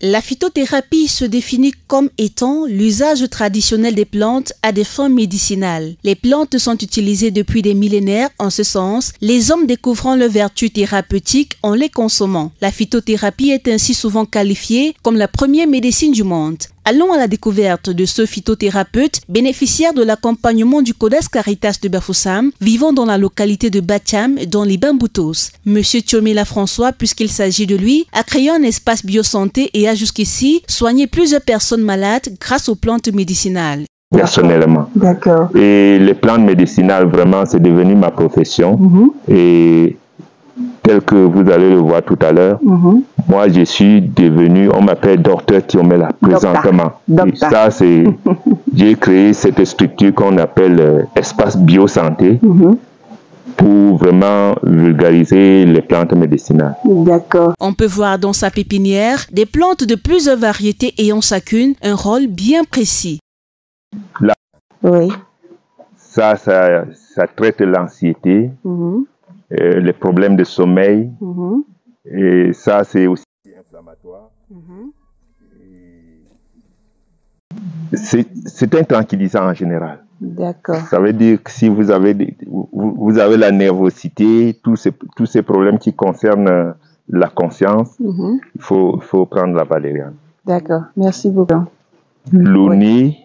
La phytothérapie se définit comme étant l'usage traditionnel des plantes à des fins médicinales. Les plantes sont utilisées depuis des millénaires. En ce sens, les hommes découvrant leurs vertus thérapeutiques en les consommant. La phytothérapie est ainsi souvent qualifiée comme la première médecine du monde. Allons à la découverte de ce phytothérapeute bénéficiaire de l'accompagnement du Codes Caritas de Bafoussam, vivant dans la localité de Batiam, dans les Bamboutos. Monsieur Thiomela François, puisqu'il s'agit de lui, a créé un espace biosanté et a jusqu'ici soigné plusieurs personnes malades grâce aux plantes médicinales. Personnellement. D'accord. Et les plantes médicinales, vraiment, c'est devenu ma profession. Et tel que vous allez le voir tout à l'heure, moi, je suis devenu, on m'appelle docteur Thiomela présentement. Et ça, c'est, j'ai créé cette structure qu'on appelle espace biosanté pour vraiment vulgariser les plantes médicinales. D'accord. On peut voir dans sa pépinière des plantes de plusieurs variétés ayant chacune un rôle bien précis. Là, Oui. ça traite l'anxiété, les problèmes de sommeil, et ça, c'est aussi inflammatoire. C'est un tranquillisant en général. D'accord. Ça veut dire que si vous avez, vous avez la nervosité, tous ces problèmes qui concernent la conscience, il faut prendre la valériane. D'accord. Merci beaucoup. L'aulnier,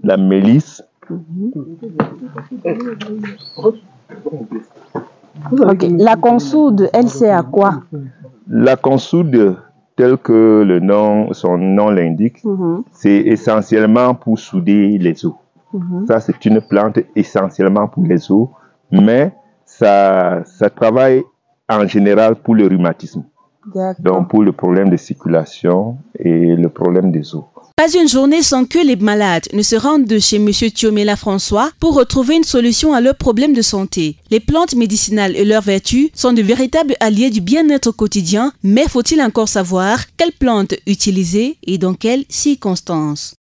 la mélisse. Ok. La consoude, elle sert à quoi? La consoude, tel que son nom l'indique, c'est essentiellement pour souder les os. Ça, c'est une plante essentiellement pour les os, mais ça travaille en général pour le rhumatisme. Donc, pour le problème de circulation et le problème des os. Pas une journée sans que les malades ne se rendent de chez Monsieur Thiomela François pour retrouver une solution à leurs problèmes de santé. Les plantes médicinales et leurs vertus sont de véritables alliés du bien-être quotidien, mais faut-il encore savoir quelles plantes utiliser et dans quelles circonstances?